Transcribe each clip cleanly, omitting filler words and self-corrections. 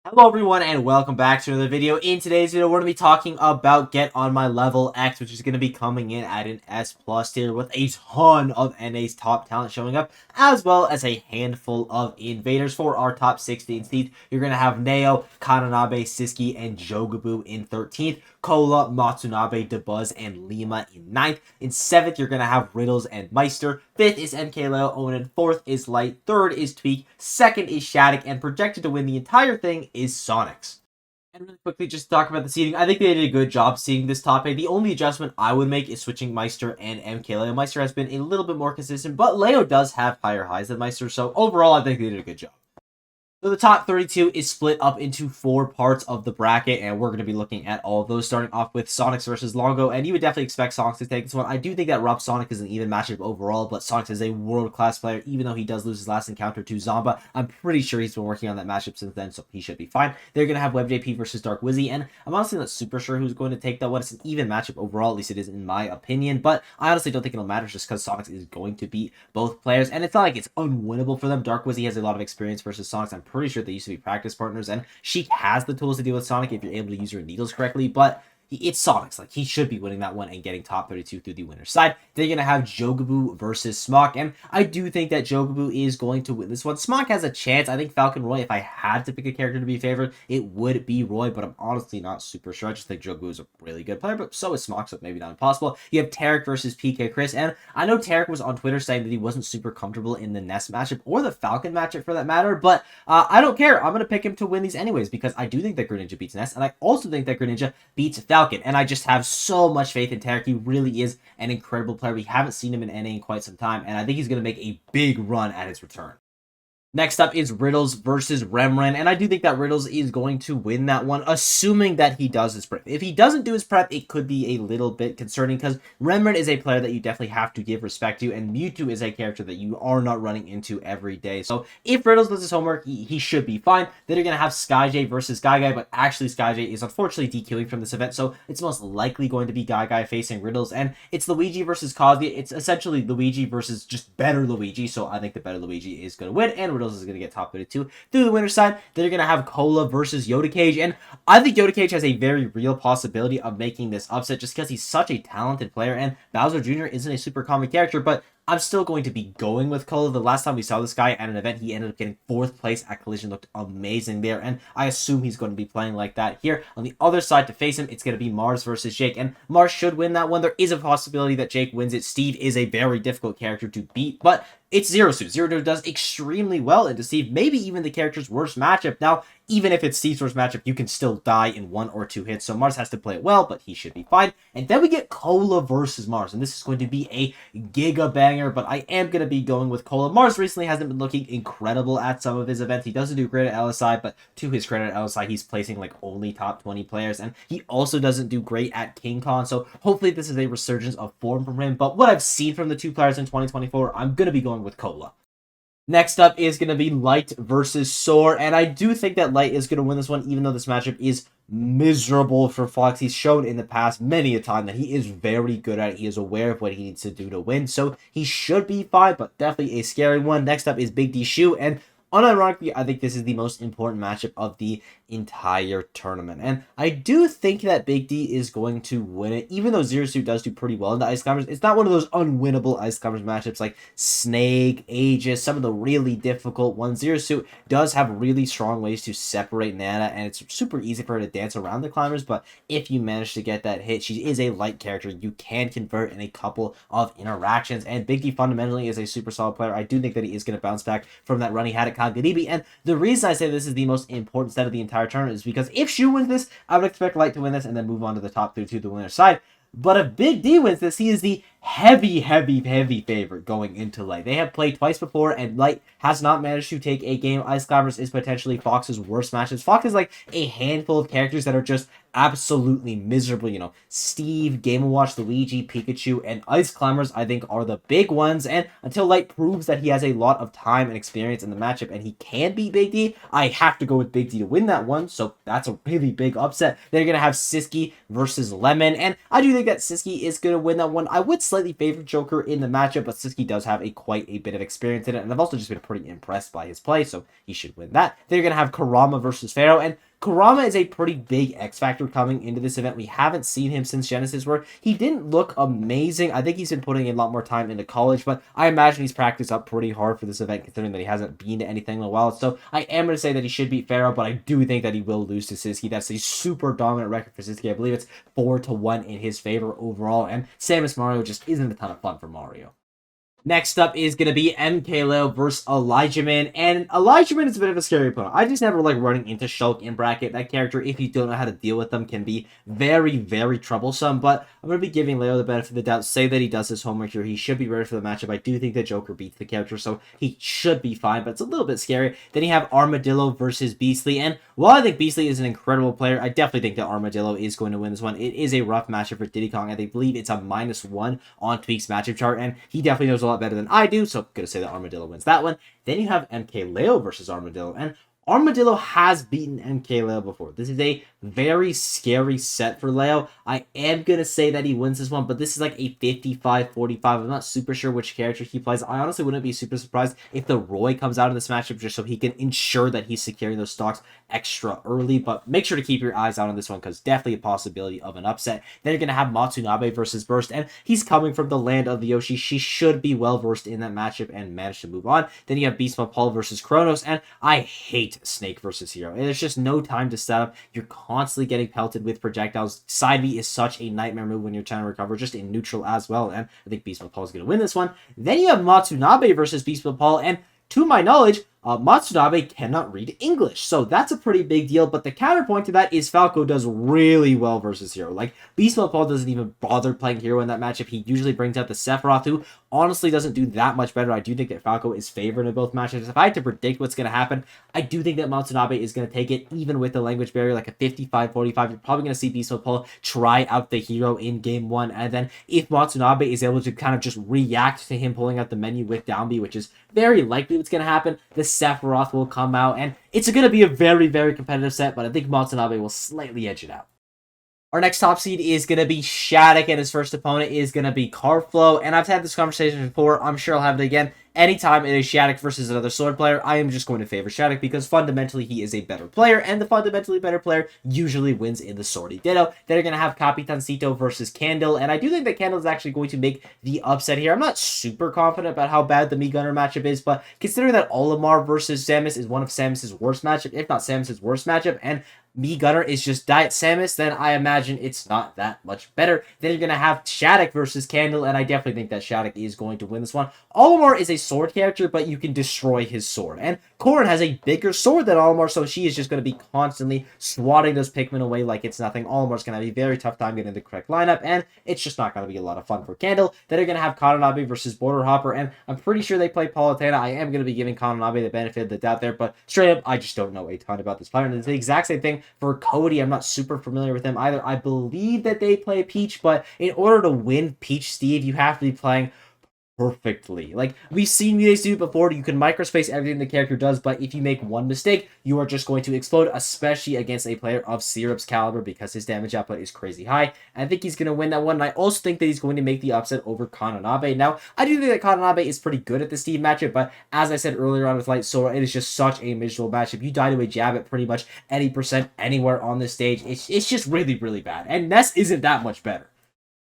Hello everyone and welcome back to another video. In today's video, we're going to be talking about Get On My Level X, which is going to be coming in at an S+ tier with a ton of NA's top talent showing up, as well as a handful of invaders for our top 16 seeds. You're going to have Neo, Kananabe, Siski, and Jogabu in 13th, Kola, Matsunabe, Dabuz, and Lima in 9th. In 7th, you're going to have Riddles and Meister. 5th is MKLeo Onan. 4th is Light. 3rd is Tweak. 2nd is Shattuck, and projected to win the entire thing is Sonics. And really quickly, just to talk about the seeding, I think they did a good job seeding this top 8. The only adjustment I would make is switching Meister and MKLeo. Meister has been a little bit more consistent, but Leo does have higher highs than Meister, so overall, I think they did a good job. So the top 32 is split up into 4 parts of the bracket, and we're going to be looking at all of those, starting off with Sonics versus Longo, and you would definitely expect Sonics to take this one. I do think that Rob Sonic is an even matchup overall, but Sonics is a world-class player, even though he does lose his last encounter to Zomba. I'm pretty sure he's been working on that matchup since then, so he should be fine. They're going to have WebJP versus Dark Wizzy, and I'm honestly not super sure who's going to take that one. It's an even matchup overall, at least it is in my opinion, but I honestly don't think it'll matter just because Sonics is going to beat both players, and it's not like it's unwinnable for them. Dark Wizzy has a lot of experience versus Sonics. I'm pretty sure they used to be practice partners, and she has the tools to deal with Sonic if you're able to use your needles correctly, but it's Sonic's. Like, he should be winning that one and getting top 32 through the winner's side. They're going to have Jogabu versus Smock, and I do think that Jogabu is going to win this one. Smock has a chance. I think Falcon Roy, if I had to pick a character to be favored, it would be Roy, but I'm honestly not super sure. I just think Jogabu is a really good player, but so is Smock, so maybe not impossible. You have Tarek versus PK Chris, and I know Tarek was on Twitter saying that he wasn't super comfortable in the Nest matchup, or the Falcon matchup for that matter, but I don't care. I'm going to pick him to win these anyways, because I do think that Greninja beats Nest, and I also think that Greninja beats Falcon, and I just have so much faith in Tarek. He really is an incredible player. We haven't seen him in NA in quite some time, and I think he's going to make a big run at his return. Next up is Riddles versus Remren, and I do think that Riddles is going to win that one, assuming that he does his prep. If he doesn't do his prep, it could be a little bit concerning, because Remren is a player that you definitely have to give respect to, and Mewtwo is a character that you are not running into every day. So if Riddles does his homework, he should be fine. Then you're going to have SkyJ versus Guy, but actually SkyJ is unfortunately DQing from this event, so it's most likely going to be Guy facing Riddles, and it's Luigi versus Kazuya. It's essentially Luigi versus just better Luigi, so I think the better Luigi is going to win, and Riddles is going to get top 32 through the winner's side. Then you're going to have Cola versus Yoda Cage, and I think Yoda Cage has a very real possibility of making this upset just because he's such a talented player, and Bowser Jr. isn't a super common character, but I'm still going to be going with Cola. The last time we saw this guy at an event, he ended up getting 4th place at Collision. Looked amazing there, and I assume he's going to be playing like that here. On the other side to face him, it's going to be Mars versus Jake, and Mars should win that one. There is a possibility that Jake wins it. Steve is a very difficult character to beat, but it's Zero Suit. Zero Suit does extremely well into Steve, maybe even the character's worst matchup. Now, even if it's Steve's worst matchup, you can still die in 1 or 2 hits, so Mars has to play it well, but he should be fine. And then we get Cola versus Mars, and this is going to be a giga banger, but I am going to be going with Cola. Mars recently hasn't been looking incredible at some of his events. He doesn't do great at LSI, but to his credit at LSI, he's placing like only top 20 players, and he also doesn't do great at King Kong, so hopefully this is a resurgence of form from him. But what I've seen from the 2 players in 2024, I'm going to be going with Cola. Next up is going to be Light versus Soar, and I do think that Light is going to win this one, even though this matchup is miserable for Fox. He's shown in the past many a time that he is very good at it. He is aware of what he needs to do to win, so he should be fine, but definitely a scary one. Next up is Big D Shu, and unironically, I think this is the most important matchup of the entire tournament. And I do think that Big D is going to win it, even though Zero Suit does do pretty well in the Ice Climbers. It's not one of those unwinnable Ice Climbers matchups like Snake, Aegis, some of the really difficult ones. Zero Suit does have really strong ways to separate Nana, and it's super easy for her to dance around the climbers, but if you manage to get that hit, she is a light character. You can convert in a couple of interactions, and Big D fundamentally is a super solid player. I do think that he is going to bounce back from that run he had at Kagaribi, and the reason I say this is the most important set of the entire tournament is because if Shu wins this, I would expect Light to win this and then move on to the top 32, the winner's side. But if Big D wins this, he is the heavy favorite going into Light. They have played twice before, and Light has not managed to take a game. Ice Climbers is potentially Fox's worst matches. Fox is like a handful of characters that are just absolutely miserable. You know, Steve, Game & Watch, Luigi, Pikachu, and Ice Climbers, I think, are the big ones. And until Light proves that he has a lot of time and experience in the matchup and he can beat Big D, I have to go with Big D to win that one. So that's a really big upset. They're going to have Siski versus Lemon, and I do think that Siski is going to win that one. I would say slightly favorite Joker in the matchup, but Siski does have quite a bit of experience in it, and I've also just been pretty impressed by his play, so he should win that. Then you're going to have Kurama versus Pharaoh, and Kurama is a pretty big X factor coming into this event. We haven't seen him since Genesis, where he didn't look amazing. I think he's been putting in a lot more time into college, but I imagine he's practiced up pretty hard for this event, considering that he hasn't been to anything in a while. So I am going to say that he should beat Pharaoh, but I do think that he will lose to Siski. That's a super dominant record for Siski. I believe it's 4-1 in his favor overall, and Samus Mario just isn't a ton of fun for Mario. Next up is going to be MKLeo versus Elijah Man, and Elijah Man is a bit of a scary opponent. I just never like running into Shulk in bracket. That character, if you don't know how to deal with them, can be very, very troublesome, but I'm going to be giving Leo the benefit of the doubt, say that he does his homework here. He should be ready for the matchup. I do think that Joker beats the character, so he should be fine, but it's a little bit scary. Then you have Armadillo versus Beastly, and while I think Beastly is an incredible player, I definitely think that Armadillo is going to win this one. It is a rough matchup for Diddy Kong, and I believe it's a -1 on Tweak's matchup chart, and he definitely knows a lot better than I do, so I'm going to say that Armadillo wins that one. Then you have MKLeo versus Armadillo, and Armadillo has beaten MKLeo before. This is a very scary set for Leo. I am going to say that he wins this one, but this is like a 55-45. I'm not super sure which character he plays. I honestly wouldn't be super surprised if the Roy comes out in this matchup just so he can ensure that he's securing those stocks extra early, but make sure to keep your eyes out on this one because definitely a possibility of an upset. Then you're going to have Matsunabe versus Burst, and he's coming from the land of the Yoshi. She should be well versed in that matchup and manage to move on. Then you have Beastma Paul versus Kronos, and I hate Snake versus Hero. There's just no time to set up. You're constantly getting pelted with projectiles. Side B is such a nightmare move when you're trying to recover, just in neutral as well, and I think Beastma Paul is going to win this one. Then you have Matsunabe versus Beastma Paul, and to my knowledge, Matsunabe cannot read English, so that's a pretty big deal, but the counterpoint to that is Falco does really well versus Hero. Like, Beastma Paul doesn't even bother playing Hero in that matchup. He usually brings out the Sephiroth, who honestly doesn't do that much better. I do think that Falco is favored in both matchups. If I had to predict what's going to happen, I do think that Matsunabe is going to take it, even with the language barrier, like a 55-45. You're probably going to see Beastma Paul try out the Hero in game one, and then if Matsunabe is able to kind of just react to him pulling out the menu with down B, which is very likely what's going to happen, the Sephiroth will come out, and it's going to be a very, very competitive set, but I think Matsunabe will slightly edge it out. Our next top seed is going to be Shattuck, and his first opponent is going to be Carflow, and I've had this conversation before. I'm sure I'll have it again. Anytime it is Shattuck versus another sword player, I am just going to favor Shattuck because fundamentally he is a better player, and the fundamentally better player usually wins in the swordy ditto. Then you're going to have Capitancito versus Candle, and I do think that Candle is actually going to make the upset here. I'm not super confident about how bad the Mii Gunner matchup is, but considering that Olimar versus Samus is one of Samus's worst matchup, if not Samus's worst matchup, and Mii Gunner is just Diet Samus, then I imagine it's not that much better. Then you're going to have Shattuck versus Candle, and I definitely think that Shattuck is going to win this one. Olimar is a sword character, but you can destroy his sword. And Corrin has a bigger sword than Olimar, so she is just going to be constantly swatting those Pikmin away like it's nothing. Olimar's going to have a very tough time getting the correct lineup, and it's just not going to be a lot of fun for Candle. Then you're going to have Kananabe versus Border Hopper, and I'm pretty sure they play Palutena. I am going to be giving Kananabe the benefit of the doubt there, but straight up, I just don't know a ton about this player. And it's the exact same thing for Cody. I'm not super familiar with him either. I believe that they play Peach, but in order to win Peach Steve, you have to be playing perfectly. Like, we've seen Mutates do it before. You can microspace everything the character does, but if you make one mistake, you are just going to explode, especially against a player of Syrup's caliber because his damage output is crazy high. And I think he's going to win that one, and I also think that he's going to make the upset over Kananabe. Now, I do think that Kananabe is pretty good at the Steve matchup, but as I said earlier on with Light Sora, it is just such a miserable matchup. You die to a jab at pretty much any percent anywhere on this stage. It's just really, really bad, and Ness isn't that much better.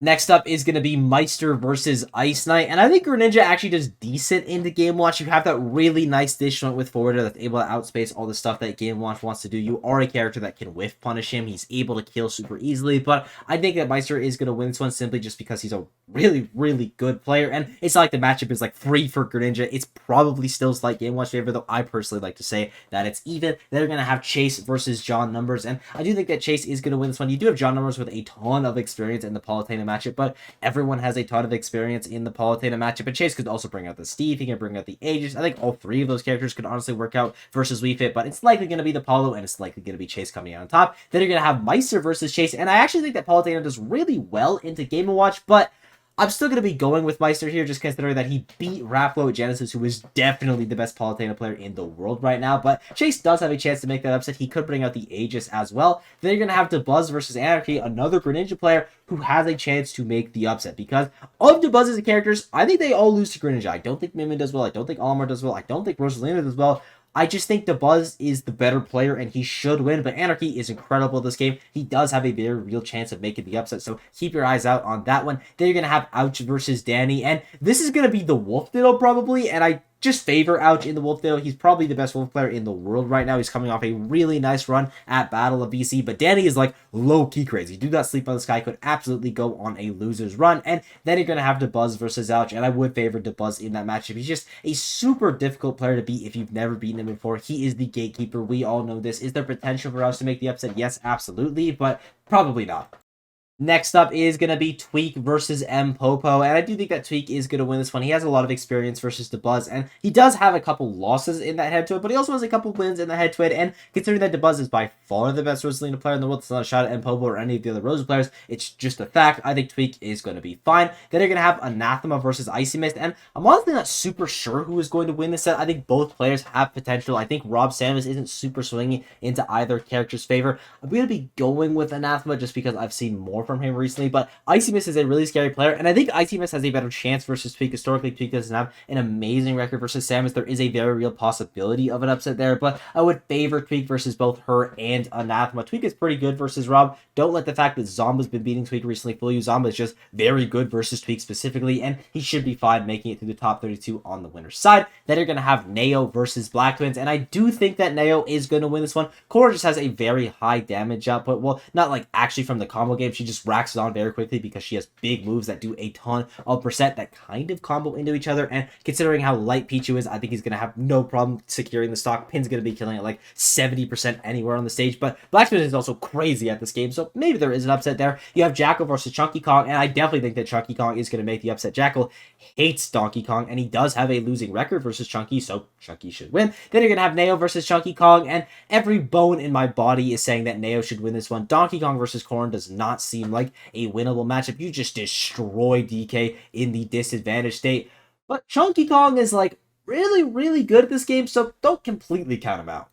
Next up is going to be Meister versus Ice Knight, and I think Greninja actually does decent into Game Watch. You have that really nice dish joint with Forwarder that's able to outspace all the stuff that Game Watch wants to do. You are a character that can whiff punish him. He's able to kill super easily, but I think that Meister is going to win this one simply just because he's a really, really good player, and it's not like the matchup is like free for Greninja. It's probably still slight Game Watch favor, though I personally like to say that it's even. They're going to have Chase versus John Numbers, and I do think that Chase is going to win this one. You do have John Numbers with a ton of experience in the Palutena matchup, but everyone has a ton of experience in the Palutena matchup, and Chase could also bring out the Steve, he can bring out the Aegis. I think all three of those characters could honestly work out versus Wii Fit, but it's likely going to be the Paulo, and it's likely going to be Chase coming out on top. Then you're going to have Meister versus Chase, and I actually think that Palutena does really well into Game & Watch, but I'm still going to be going with Meister here, just considering that he beat Raplo at Genesis, who is definitely the best Palutena player in the world right now. But Chase does have a chance to make that upset. He could bring out the Aegis as well. Then you're going to have DeBuzz versus Anarchy, another Greninja player who has a chance to make the upset. Because of DeBuzz's characters, I think they all lose to Greninja. I don't think Mimic does well. I don't think Olimar does well. I don't think Rosalina does well. I just think DeBuzz is the better player and he should win, but Anarchy is incredible this game. He does have a very real chance of making the upset, so keep your eyes out on that one. Then you're going to have Ouch versus Danny, and this is going to be the Wolf Diddle probably, and I just favor Ouch in the Wolf Diddle. He's probably the best Wolf player in the world right now. He's coming off a really nice run at Battle of BC, but Danny is like low-key crazy. Do Not Sleep on This Guy could absolutely go on a loser's run, and then you're going to have DeBuzz versus Ouch, and I would favor DeBuzz in that matchup. He's just a super difficult player to beat if you've never beaten him before. He is the gatekeeper. We all know this. Is there potential for us to make the upset? Yes, absolutely, but probably not. Next up is going to be Tweak versus M. Popo, and I do think that Tweak is going to win this one. He has a lot of experience versus DeBuzz, and he does have a couple losses in that head-to-head, but he also has a couple wins in the head-to-head, and considering that DeBuzz is by far the best Rosalina player in the world, it's not a shot at M. Popo or any of the other Rosa players, it's just a fact. I think Tweak is going to be fine. Then you're going to have Anathema versus Icy Mist, and I'm honestly not super sure who is going to win this set. I think both players have potential. I think Rob Samus isn't super swinging into either character's favor. I'm going to be going with Anathema just because I've seen more from him recently, but Icy Mist is a really scary player, and I think Icy Mist has a better chance versus Tweak. Historically, Tweak doesn't have an amazing record versus Samus. There is a very real possibility of an upset there, but I would favor Tweak versus both her and Anathema. Tweak is pretty good versus Rob. Don't let the fact that Zomba's been beating Tweak recently fool you. Zomba is just very good versus Tweak specifically, and he should be fine making it through the top 32 on the winner's side. Then you're going to have Neo versus Black Twins, and I do think that Neo is going to win this one. Cora just has a very high damage output. Well, not like actually from the combo game. She just racks it on very quickly because she has big moves that do a ton of percent that kind of combo into each other, and considering how light Pichu is, I think he's going to have no problem securing the stock. Pin's going to be killing it like 70% anywhere on the stage, but Black Twins is also crazy at this game, so maybe there is an upset there. You have Jackal versus Chunky Kong, and I definitely think that Chunky Kong is going to make the upset. Jackal hates Donkey Kong, and he does have a losing record versus Chunky, so Chunky should win. Then you're going to have Neo versus Chunky Kong, and every bone in my body is saying that Neo should win this one. Donkey Kong versus Corrin does not seem like a winnable matchup. You just destroy DK in the disadvantaged state, but Chunky Kong is like really good at this game, so don't completely count him out.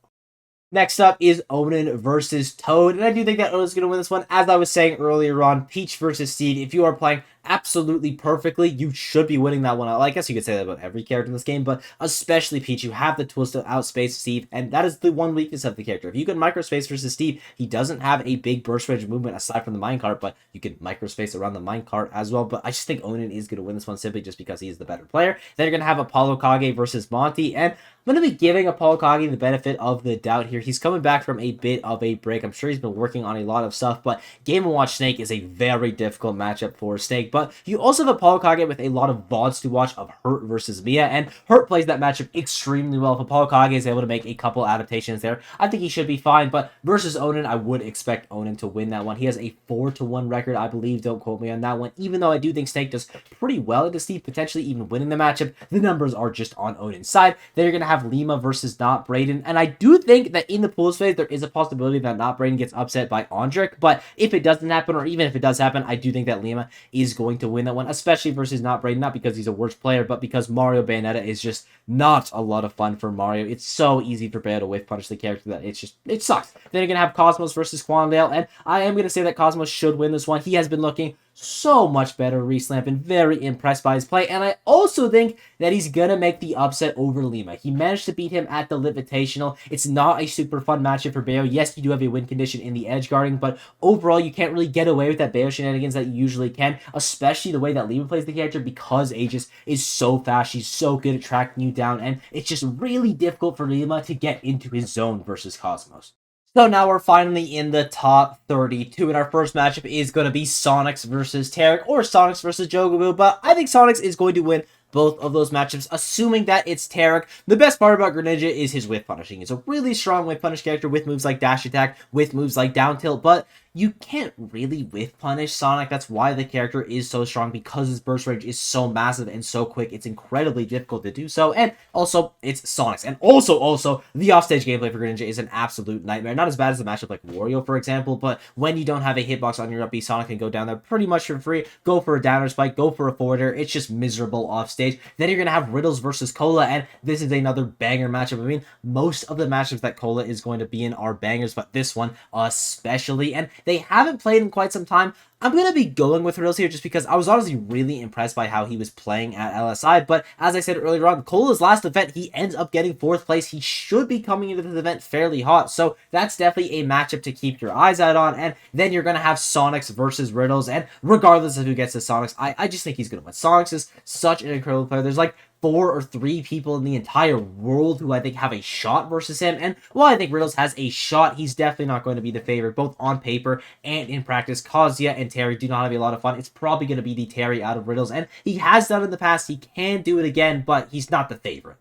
Next up is Onan versus Toad, and I do think that Onan's going to win this one. As I was saying earlier on, Peach versus Steve, if you are playing absolutely perfectly, you should be winning that one. I guess you could say that about every character in this game, but especially Peach. You have the tools to outspace Steve, and that is the one weakness of the character. If you can microspace versus Steve, he doesn't have a big burst range movement aside from the minecart, but you can microspace around the minecart as well. But I just think Onan is going to win this one simply just because he is the better player. Then you're going to have Apollo Kage versus Monty, and I'm going to be giving Apollo Kage the benefit of the doubt here. He's coming back from a bit of a break. I'm sure he's been working on a lot of stuff, but Game & Watch Snake is a very difficult matchup for Snake. But you also have Apollo Kage with a lot of VODs to watch of Hurt versus Mia, and Hurt plays that matchup extremely well. If Apollo Kage is able to make a couple adaptations there, I think he should be fine. But versus Onan, I would expect Onan to win that one. He has a 4-1 record, I believe. Don't quote me on that one. Even though I do think Snake does pretty well against Steve, potentially even winning the matchup, the numbers are just on Onan's side. Then you're going to have Lima versus Not Brayden, and I do think that in the pools phase, there is a possibility that Not Brayden gets upset by Andric, but if it doesn't happen, or even if it does happen, I do think that Lima is going to win that one, especially versus Not Brayden, not because he's a worse player, but because Mario Bayonetta is just not a lot of fun for Mario. It's so easy for Bayo to whiff punish the character that it sucks. Then you're going to have Cosmos versus Quandale, and I am going to say that Cosmos should win this one. He has been looking so much better recently. I've been very impressed by his play, and I also think that he's gonna make the upset over Lima. He managed to beat him at the Invitational. It's not a super fun matchup for Bayo. Yes, you do have a win condition in the edge guarding, but overall, you can't really get away with that Bayo shenanigans that you usually can, especially the way that Lima plays the character, because Aegis is so fast. She's so good at tracking you down, and it's just really difficult for Lima to get into his zone versus Cosmos. So now we're finally in the top 32, and our first matchup is going to be Sonics versus Tarek, or Sonics versus Jogaboo, but I think Sonics is going to win both of those matchups, assuming that it's Tarek. The best part about Greninja is his whiff punishing. He's a really strong whiff punish character with moves like Dash Attack, with moves like Down Tilt, but you can't really whiff punish Sonic. That's why the character is so strong, because his burst range is so massive and so quick. It's incredibly difficult to do so, and also it's Sonic's. And also the offstage gameplay for Greninja is an absolute nightmare. Not as bad as a matchup like Wario, for example, but when you don't have a hitbox on your up B, Sonic can go down there pretty much for free. Go for a downer spike, go for a forwarder. It's just miserable offstage. Then you're gonna have Riddles versus Cola, and this is another banger matchup. I mean, most of the matchups that Cola is going to be in are bangers, but this one especially, and they haven't played in quite some time. I'm going to be going with Riddles here just because I was honestly really impressed by how he was playing at LSI. But as I said earlier on, Cola's last event, he ends up getting 4th place. He should be coming into this event fairly hot. So that's definitely a matchup to keep your eyes out on. And then you're going to have Sonics versus Riddles. And regardless of who gets the Sonics, I just think he's going to win. Sonics is such an incredible player. There's like 4 or 3 people in the entire world who I think have a shot versus him. And while I think Riddles has a shot, he's definitely not going to be the favorite, both on paper and in practice. Kazuya and Terry do not have a lot of fun. It's probably going to be the Terry out of Riddles, and he has done it in the past. He can do it again, but he's not the favorite.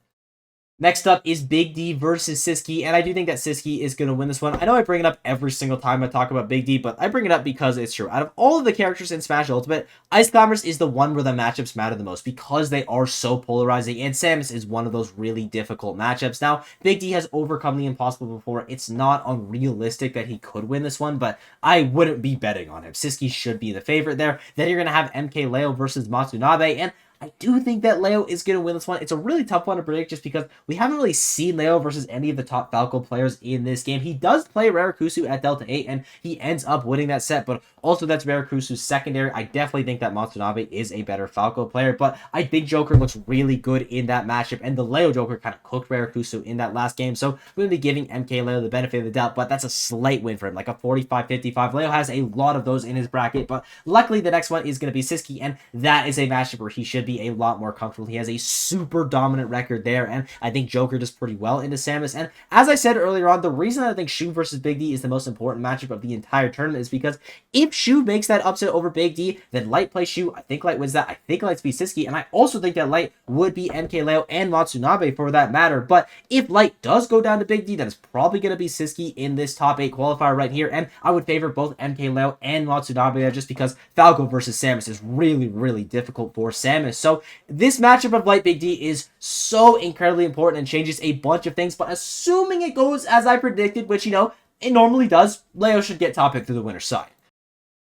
Next up is Big D versus Siski, and I do think that Siski is going to win this one. I know I bring it up every single time I talk about Big D, but I bring it up because it's true. Out of all of the characters in Smash Ultimate, Ice Climbers is the one where the matchups matter the most because they are so polarizing, and Samus is one of those really difficult matchups. Now, Big D has overcome the impossible before. It's not unrealistic that he could win this one, but I wouldn't be betting on him. Siski should be the favorite there. Then you're going to have MK Leo versus Matsunabe, and I do think that Leo is going to win this one. It's a really tough one to predict just because we haven't really seen Leo versus any of the top Falco players in this game. He does play Rarakusu at Delta 8, and he ends up winning that set, but also that's Rarakusu's secondary. I definitely think that Matsunabe is a better Falco player, but I think Joker looks really good in that matchup, and the Leo Joker kind of cooked Rarakusu in that last game, so I'm going to be giving MK Leo the benefit of the doubt, but that's a slight win for him, like a 45-55. Leo has a lot of those in his bracket, but luckily the next one is going to be Siski, and that is a matchup where he should be a lot more comfortable. He has a super dominant record there, and I think Joker does pretty well into Samus. And as I said earlier on, the reason I think Shu versus Big D is the most important matchup of the entire tournament is because if Shu makes that upset over Big D, then Light plays Shu. I think Light wins that. I think Light's be Siski, and I also think that Light would be MK Leo and Matsunabe for that matter. But if Light does go down to Big D, then it's probably going to be Siski in this top 8 qualifier right here, and I would favor both MK Leo and Matsunabe just because Falco versus Samus is really, really difficult for Samus. So this matchup of Light Big D is so incredibly important and changes a bunch of things, but assuming it goes as I predicted, which, you know, it normally does, Leo should get top pick to the winner's side.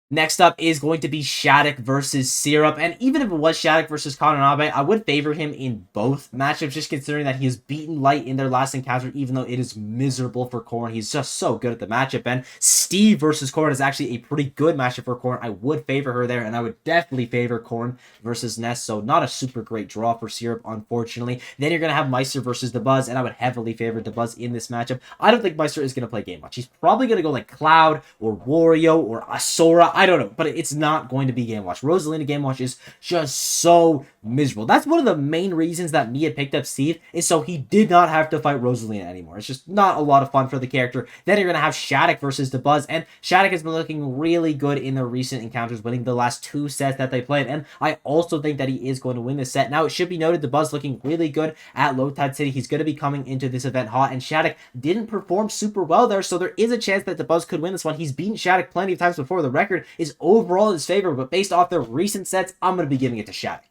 Next up is going to be Shattuck versus Syrup, and even if it was Shattuck versus Kananabe, I would favor him in both matchups, just considering that he has beaten Light in their last encounter, even though it is miserable for Corrin. He's just so good at the matchup, and Steve versus Corrin is actually a pretty good matchup for Corrin. I would favor her there, and I would definitely favor Corrin versus Ness, so not a super great draw for Syrup, unfortunately. Then you're going to have Meister versus DeBuzz, and I would heavily favor DeBuzz in this matchup. I don't think Meister is going to play Game Watch. He's probably going to go like Cloud or Wario or Asura. I don't know, but it's not going to be Game Watch. Rosalina Game Watch is just so miserable. That's one of the main reasons that Mia picked up Steve, is so he did not have to fight Rosalina anymore. It's just not a lot of fun for the character. Then you're going to have Shattuck versus DeBuzz, and Shattuck has been looking really good in the recent encounters, winning the last 2 sets that they played, and I also think that he is going to win this set. Now, it should be noted, DeBuzz looking really good at Low Tide City. He's going to be coming into this event hot, and Shattuck didn't perform super well there, so there is a chance that DeBuzz could win this one. He's beaten Shattuck plenty of times before. The record is overall in his favor, but based off their recent sets, I'm going to be giving it to Shattuck.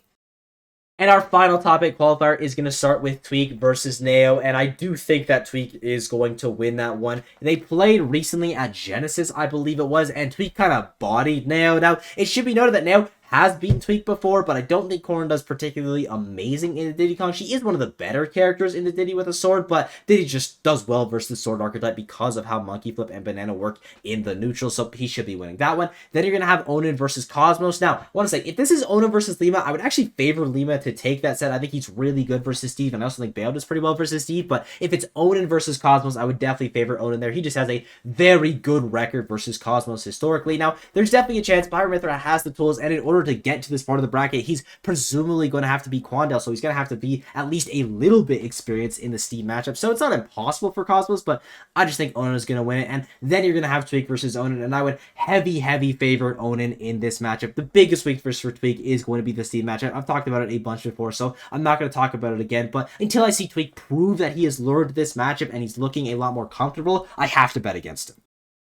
And our final top 8 qualifier is going to start with Tweak versus Neo, and I do think that Tweak is going to win that one. They played recently at Genesis, I believe it was, and Tweak kind of bodied Neo. Now, it should be noted that Neo has beaten Tweak before, but I don't think Corrin does particularly amazing in the Diddy Kong. She is one of the better characters in the Diddy with a sword, but Diddy just does well versus the sword archetype because of how Monkey Flip and Banana work in the neutral, so he should be winning that one. Then you're going to have Onin versus Cosmos. Now, I want to say, if this is Onin versus Lima, I would actually favor Lima to take that set. I think he's really good versus Steve, and I also think Bale does pretty well versus Steve, but if it's Onin versus Cosmos, I would definitely favor Onin there. He just has a very good record versus Cosmos historically. Now, there's definitely a chance Pyramithra has the tools, and in order to get to this part of the bracket, he's presumably going to have to be Quandale, so he's going to have to be at least a little bit experienced in the Steve matchup, so it's not impossible for Cosmos, but I just think Onin is going to win it. And then you're going to have Tweak versus Onin, and I would heavy favorite Onin in this matchup. The biggest weakness for Tweak is going to be the Steve matchup. I've talked about it a bunch before, so I'm not going to talk about it again, but until I see Tweak prove that he has lured this matchup and he's looking a lot more comfortable, I have to bet against him.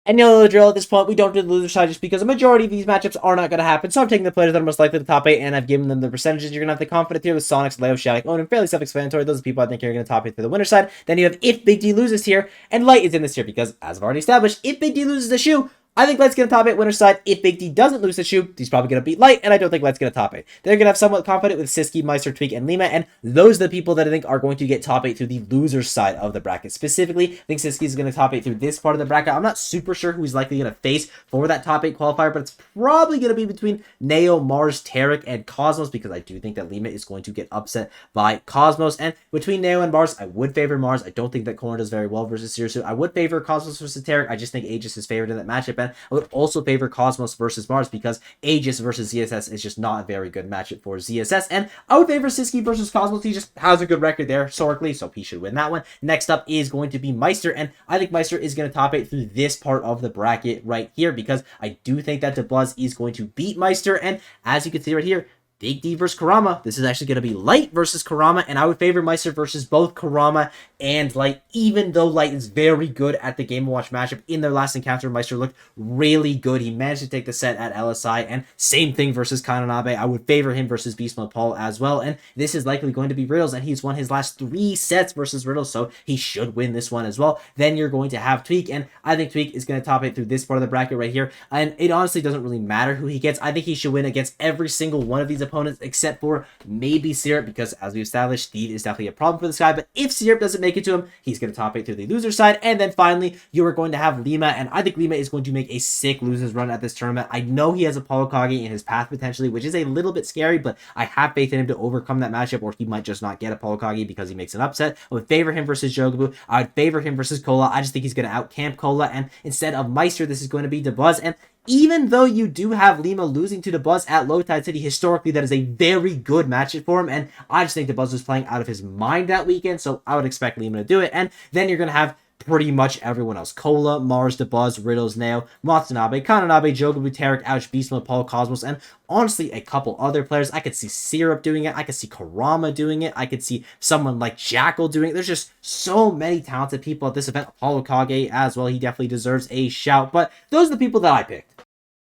And you know the drill at this point, we don't do the loser side just because a majority of these matchups are not going to happen. So I'm taking the players that are most likely to top 8, and I've given them the percentages. You're going to have the confidence here with Sonics, Leo, Shattuck, Owen, fairly self-explanatory. Those are people I think are going to top 8 to the winner side. Then you have if Big D loses here, and Light is in this here because, as I've already established, if Big D loses the shoe, I think Light's going to top 8 winner side. If Big D doesn't lose the shoe, he's probably going to beat Light, and I don't think Light's going to top 8. They're going to have somewhat confident with Siski, Meister, Tweak, and Lima, and those are the people that I think are going to get top 8 through the loser side of the bracket. Specifically, I think Siski is going to top 8 through this part of the bracket. I'm not super sure who he's likely going to face for that top 8 qualifier, but it's probably going to be between Neo, Mars, Tarek, and Cosmos, because I do think that Lima is going to get upset by Cosmos. And between Neo and Mars, I would favor Mars. I don't think that Corn does very well versus Sirisu. I would favor Cosmos versus Tarek. I just think Aegis is favored in that matchup, and I would also favor Cosmos versus Mars because Aegis versus ZSS is just not a very good matchup for ZSS. And I would favor Siski versus Cosmos. He just has a good record there historically, so he should win that one. Next up is going to be Meister, and I think Meister is going to top 8 through this part of the bracket right here because I do think that DeBluzz is going to beat Meister. And as you can see right here, Big D versus Kurama. This is actually going to be Light versus Kurama, and I would favor Meister versus both Kurama and Light, even though Light is very good at the Game & Watch matchup. In their last encounter, Meister looked really good. He managed to take the set at LSI, and same thing versus Kananabe. I would favor him versus Beast Mode Paul as well, and this is likely going to be Riddles, and he's won his last 3 sets versus Riddles, so he should win this one as well. Then you're going to have Tweak, and I think Tweak is going to top 8 through this part of the bracket right here, and it honestly doesn't really matter who he gets. I think he should win against every single one of these opponents except for maybe Syrup, because as we established, Steve is definitely a problem for this guy. But if Syrup doesn't make it to him, he's going to top 8 through the loser side. And then finally, you are going to have Lima, and I think Lima is going to make a sick losers run at this tournament. I know he has Apollo Kage in his path potentially, which is a little bit scary, but I have faith in him to overcome that matchup, or he might just not get Apollo Kage because he makes an upset. I would favor him versus Jogabu. I would favor him versus Cola. I just think he's going to out-camp Cola, and instead of Meister, this is going to be DeBuzz. And even though you do have Lima losing to DeBuzz at Low Tide City, historically, that is a very good matchup for him, and I just think DeBuzz was playing out of his mind that weekend, so I would expect Lima to do it. And then you're going to have pretty much everyone else. Cola, Mars, DeBuzz, Riddles, Neo, Matsunabe, Kananabe, Jogabu, Tarek, Ouch, Beastmo, Paul, Cosmos, and honestly, a couple other players. I could see Syrup doing it. I could see Kurama doing it. I could see someone like Jackal doing it. There's just so many talented people at this event. Apollo Kage as well. He definitely deserves a shout, but those are the people that I picked.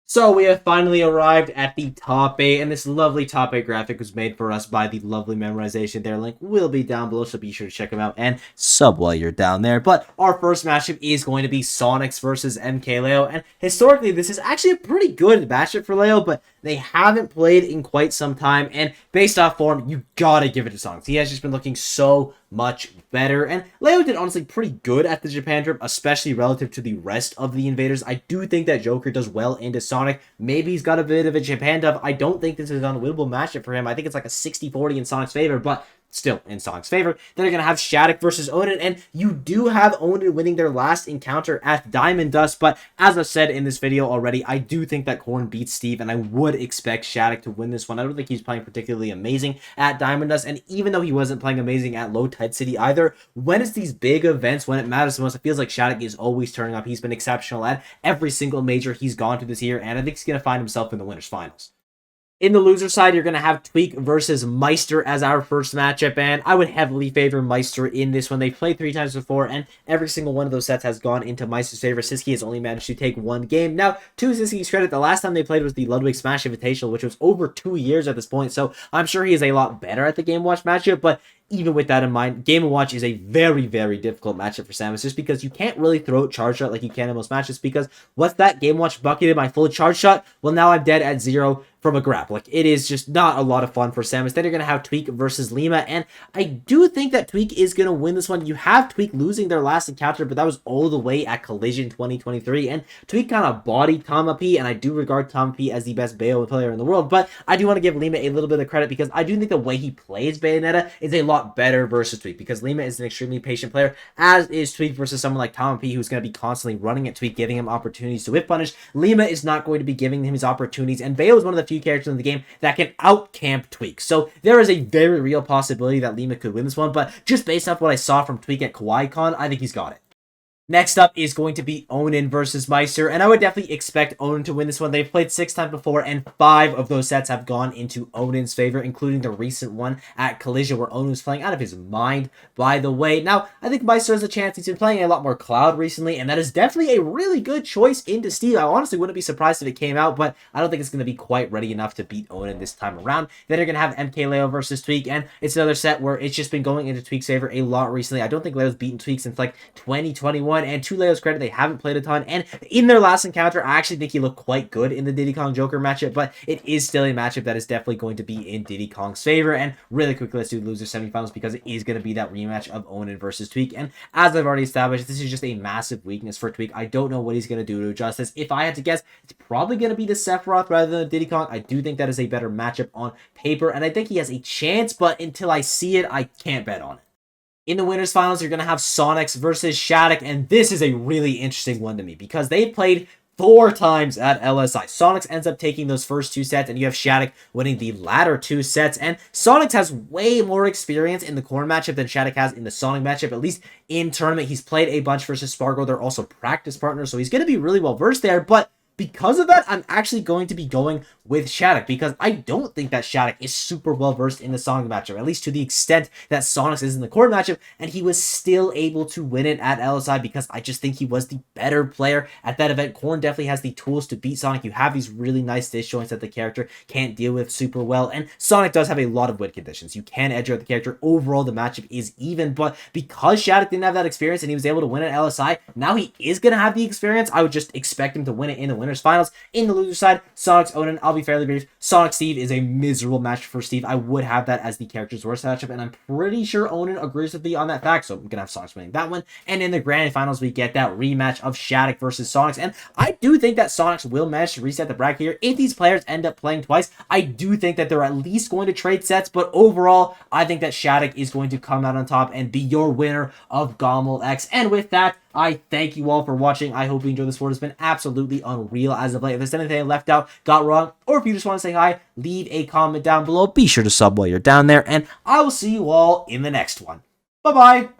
So we have finally arrived at the top 8, and this lovely top 8 graphic was made for us by the lovely Memorization. Their link will be down below, so be sure to check them out and sub while you're down there. But our first matchup is going to be Sonics versus MK Leo, and historically this is actually a pretty good matchup for Leo, but they haven't played in quite some time, and based off form, you gotta give it to Sonics. He has just been looking so much better, and Leo did honestly pretty good at the Japan trip, especially relative to the rest of the invaders. I do think that Joker does well into Sonic. Maybe he's got a bit of a Japan dub. I don't think this is an unwinnable matchup for him. I think it's like a 60-40 in Sonic's favor, but still in Sonic's favor. Then you're going to have Shattuck versus Onan, and you do have Onan winning their last encounter at Diamond Dust, but as I've said in this video already, I do think that Korn beats Steve, and I would expect Shattuck to win this one. I don't think he's playing particularly amazing at Diamond Dust, and even though he wasn't playing amazing at Low Tide City either, when it's these big events, when it matters the most, it feels like Shattuck is always turning up. He's been exceptional at every single major he's gone to this year, and I think he's going to find himself in the winners finals. In the loser side, you're going to have Tweak versus Meister as our first matchup, and I would heavily favor Meister in this one. They've played 3 times before, and every single one of those sets has gone into Meister's favor. Siski has only managed to take 1 game. Now, to Siski's credit, the last time they played was the Ludwig Smash Invitational, which was over 2 years at this point, so I'm sure he is a lot better at the Game Watch matchup, but even with that in mind, Game & Watch is a very, very difficult matchup for Samus, just because you can't really throw charge shot like you can in most matches, because what's that Game & Watch bucketed my full charge shot? Well, now I'm dead at 0 from a grab. Like, it is just not a lot of fun for Samus. Then you're going to have Tweak versus Lima, and I do think that Tweak is going to win this one. You have Tweak losing their last encounter, but that was all the way at Collision 2023, and Tweak kind of bodied Tama P, and I do regard Tama P as the best Bayo player in the world, but I do want to give Lima a little bit of credit, because I do think the way he plays Bayonetta is a lot better versus Tweak, because Lima is an extremely patient player, as is Tweak versus someone like Tama P, who's going to be constantly running at Tweak, giving him opportunities to whip punish. Lima is not going to be giving him his opportunities, and Bayo is one of the few characters in the game that can out-camp Tweak. So there is a very real possibility that Lima could win this one, but just based off what I saw from Tweak at KawaiiCon, I think he's got it. Next up is going to be Onan versus Meister, and I would definitely expect Onan to win this one. They've played 6 times before, and 5 of those sets have gone into Onan's favor, including the recent one at Collision, where Onan was playing out of his mind, by the way. Now, I think Meister has a chance. He's been playing a lot more Cloud recently, and that is definitely a really good choice into Steve. I honestly wouldn't be surprised if it came out, but I don't think it's going to be quite ready enough to beat Onan this time around. Then you're going to have MK Leo versus Tweak, and it's another set where it's just been going into Tweak's favor a lot recently. I don't think Leo's beaten Tweak since like 2021, and to Leo's credit, they haven't played a ton, and in their last encounter, I actually think he looked quite good in the Diddy Kong Joker matchup, but it is still a matchup that is definitely going to be in Diddy Kong's favor. And really quickly, let's do the loser semifinals, because it is going to be that rematch of Onan versus Tweak, and as I've already established, this is just a massive weakness for Tweak. I don't know what he's going to do to adjust this. If I had to guess, it's probably going to be the Sephiroth rather than the Diddy Kong. I do think that is a better matchup on paper, and I think he has a chance, but until I see it, I can't bet on it. In the winners finals, you're going to have Sonics versus Shattuck, and this is a really interesting one to me because they've played 4 times at LSI. Sonics ends up taking those first 2 sets, and you have Shattuck winning the latter 2 sets, and Sonics has way more experience in the Corn matchup than Shattuck has in the Sonic matchup, at least in tournament. He's played a bunch versus Spargo. They're also practice partners, so he's going to be really well versed there, but because of that, I'm actually going to be going with Shattuck, because I don't think that Shattuck is super well versed in the Sonic matchup, at least to the extent that Sonics is in the Corn matchup, and he was still able to win it at LSI because I just think he was the better player at that event. Corn definitely has the tools to beat Sonic. You have these really nice disjoints that the character can't deal with super well, and Sonic does have a lot of win conditions. You can edge out the character. Overall, the matchup is even, but because Shattuck didn't have that experience and he was able to win at LSI, now he is going to have the experience. I would just expect him to win it in the winners finals. In the loser side, Sonic's Onan, I'll be fairly brief. Sonic Steve is a miserable match for Steve. I would have that as the character's worst matchup, and I'm pretty sure Onan agrees with me on that fact, so I'm gonna have Sonics winning that one. And in the grand finals, we get that rematch of Shattuck versus Sonics, and I do think that Sonics will manage to reset the bracket here. If these players end up playing twice, I do think that they're at least going to trade sets, but overall, I think that Shattuck is going to come out on top and be your winner of Goml X. And with that, I thank you all for watching. I hope you enjoyed this video. It's been absolutely unreal as of late. If there's anything I left out, got wrong, or if you just want to say hi, leave a comment down below. Be sure to sub while you're down there, and I will see you all in the next one. Bye-bye.